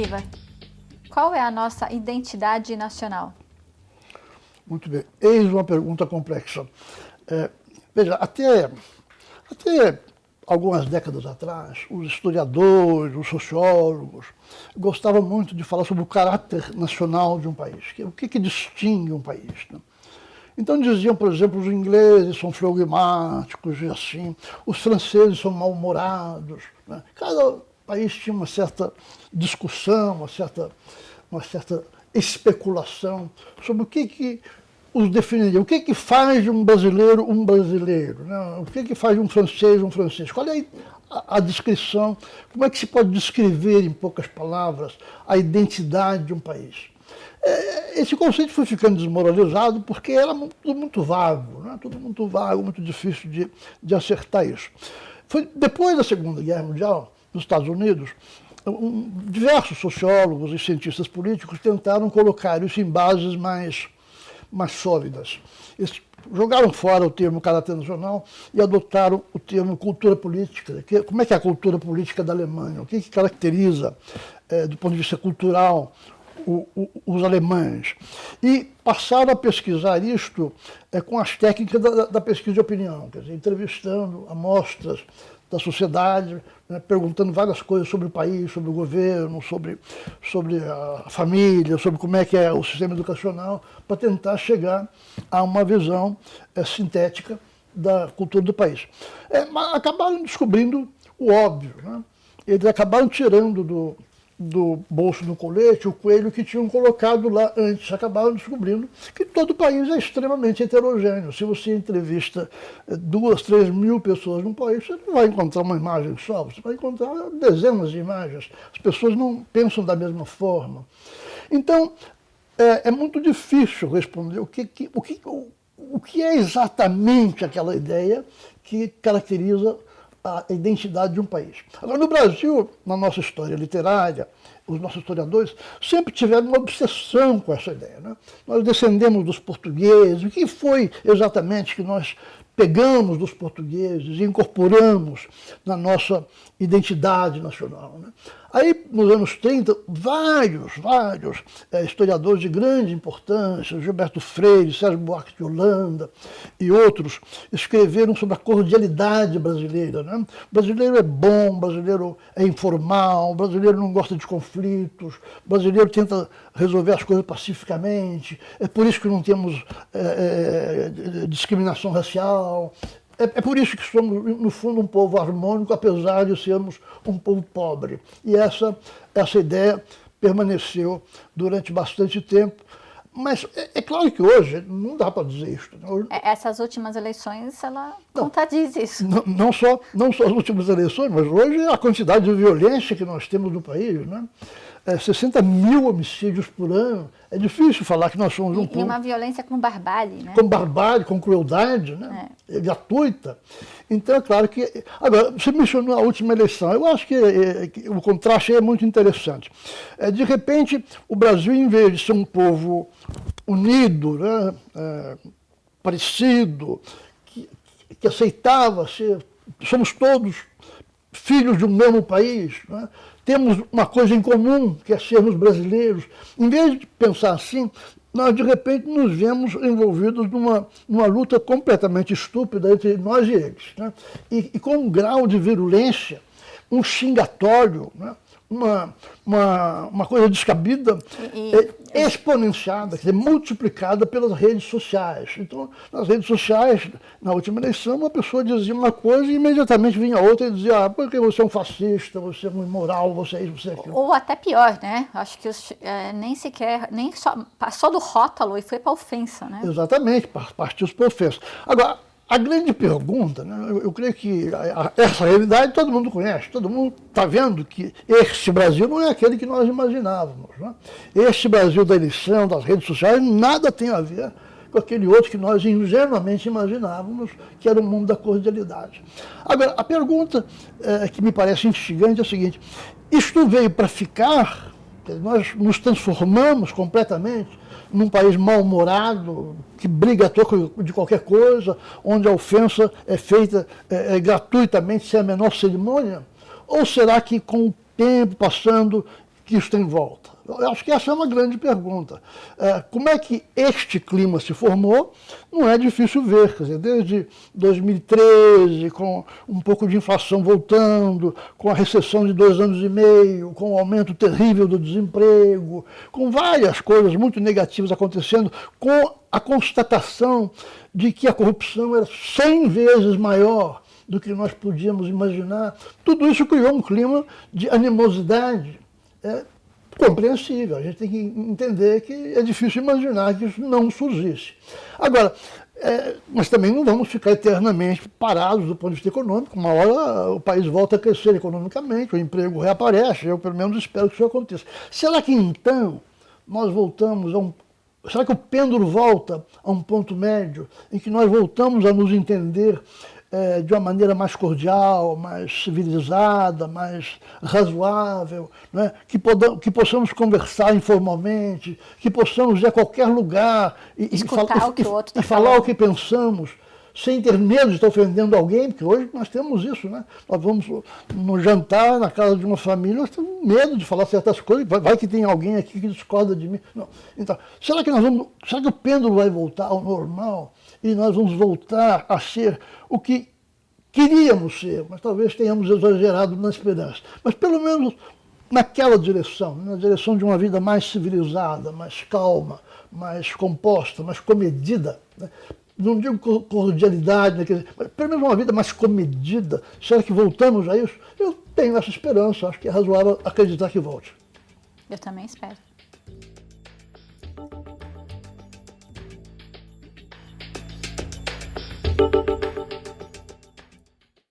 perspectiva, qual é a nossa identidade nacional? Muito bem. Eis uma pergunta complexa. Veja, até algumas décadas atrás, os historiadores, os sociólogos, gostavam muito de falar sobre o caráter nacional de um país. O que distingue um país, né? Então diziam, por exemplo, os ingleses são flegmáticos e assim, os franceses são mal-humorados, né? Cada país tinha uma certa discussão, uma certa especulação sobre o que os definiria. O que faz de um brasileiro, né? O que faz de um francês? Qual é a descrição? Como é que se pode descrever, em poucas palavras, a identidade de um país? Esse conceito foi ficando desmoralizado porque era tudo muito vago, né? Tudo muito vago, muito difícil de acertar isso. Foi depois da Segunda Guerra Mundial, nos Estados Unidos, diversos sociólogos e cientistas políticos tentaram colocar isso em bases mais sólidas. Eles jogaram fora o termo caráter nacional e adotaram o termo cultura política. Como é que é a cultura política da Alemanha? O que caracteriza, do ponto de vista cultural, os alemães? E passaram a pesquisar isto com as técnicas da pesquisa de opinião, quer dizer, entrevistando amostras da sociedade, né, perguntando várias coisas sobre o país, sobre o governo, sobre a família, sobre como é que é o sistema educacional, para tentar chegar a uma visão sintética da cultura do país. Mas acabaram descobrindo o óbvio, né? Eles acabaram tirando do bolso do colete o coelho que tinham colocado lá antes. Acabaram descobrindo que todo o país é extremamente heterogêneo. Se você entrevista 2, 3 mil pessoas num país, você não vai encontrar uma imagem só, você vai encontrar dezenas de imagens. As pessoas não pensam da mesma forma. Então, é muito difícil responder o que é exatamente aquela ideia que caracteriza a identidade de um país. Agora, no Brasil, na nossa história literária, os nossos historiadores sempre tiveram uma obsessão com essa ideia, né? Nós descendemos dos portugueses. O que foi exatamente que nós pegamos dos portugueses e incorporamos na nossa identidade nacional, né? Aí, nos anos 30, vários historiadores de grande importância, Gilberto Freire, Sérgio Buarque de Holanda e outros, escreveram sobre a cordialidade brasileira, né? O brasileiro é bom, o brasileiro é informal, o brasileiro não gosta de conflitos, o brasileiro tenta resolver as coisas pacificamente, é por isso que não temos discriminação racial. É por isso que somos, no fundo, um povo harmônico, apesar de sermos um povo pobre. E essa ideia permaneceu durante bastante tempo. Mas é claro que hoje não dá para dizer isso. Essas últimas eleições, ela contradiz isso. Não só as últimas eleições, mas hoje a quantidade de violência que nós temos no país, né? 60 mil homicídios por ano. É difícil falar que nós somos um povo... E uma violência com barbárie, né? Com barbárie, com crueldade, né? Gratuita. Então, é claro que... Agora, você mencionou a última eleição. Eu acho que o contraste é muito interessante. De repente, o Brasil, em vez de ser um povo unido, né? Parecido, que aceitava ser... Somos todos filhos de um mesmo país, né? Temos uma coisa em comum, que é sermos brasileiros. Em vez de pensar assim, nós de repente nos vemos envolvidos numa luta completamente estúpida entre nós e eles, né? E com um grau de virulência, um xingatório, né? Uma coisa descabida, exponenciada, quer dizer, multiplicada pelas redes sociais. Então, nas redes sociais, na última eleição, uma pessoa dizia uma coisa e imediatamente vinha outra e dizia, porque você é um fascista, você é um imoral, você é isso, você é aquilo. Ou até pior, né? Acho que nem só passou do rótulo e foi para ofensa, né? Exatamente, partiu para ofensa. Agora, a grande pergunta, né, eu creio que essa realidade todo mundo conhece, todo mundo está vendo que este Brasil não é aquele que nós imaginávamos, né? Este Brasil da eleição, das redes sociais, nada tem a ver com aquele outro que nós ingenuamente imaginávamos, que era o mundo da cordialidade. Agora, a pergunta que me parece instigante é a seguinte: isto veio para ficar? Nós nos transformamos completamente num país mal-humorado, que briga a troco de qualquer coisa, onde a ofensa é feita gratuitamente, sem a menor cerimônia? Ou será que, com o tempo passando, que isso tem volta? Eu acho que essa é uma grande pergunta. Como é que este clima se formou? Não é difícil ver, quer dizer, desde 2013, com um pouco de inflação voltando, com a recessão de 2 anos e meio, com o aumento terrível do desemprego, com várias coisas muito negativas acontecendo, com a constatação de que a corrupção era 100 vezes maior do que nós podíamos imaginar. Tudo isso criou um clima de animosidade compreensível. A gente tem que entender que é difícil imaginar que isso não surgisse. Agora, mas também não vamos ficar eternamente parados do ponto de vista econômico. Uma hora o país volta a crescer economicamente, o emprego reaparece, eu pelo menos espero que isso aconteça. Será que então nós voltamos a será que o pêndulo volta a um ponto médio em que nós voltamos a nos entender de uma maneira mais cordial, mais civilizada, mais razoável, né? Que possamos conversar informalmente, que possamos ir a qualquer lugar e falar o que pensamos, sem ter medo de estar ofendendo alguém, porque hoje nós temos isso, né? Nós vamos no jantar na casa de uma família, nós temos medo de falar certas coisas, vai que tem alguém aqui que discorda de mim. Não. Então, será que o pêndulo vai voltar ao normal e nós vamos voltar a ser o que queríamos ser, mas talvez tenhamos exagerado na esperança. Mas pelo menos naquela direção, na direção de uma vida mais civilizada, mais calma, mais composta, mais comedida, né? Não digo cordialidade, né? Mas pelo menos uma vida mais comedida. Será que voltamos a isso? Eu tenho essa esperança, acho que é razoável acreditar que volte. Eu também espero.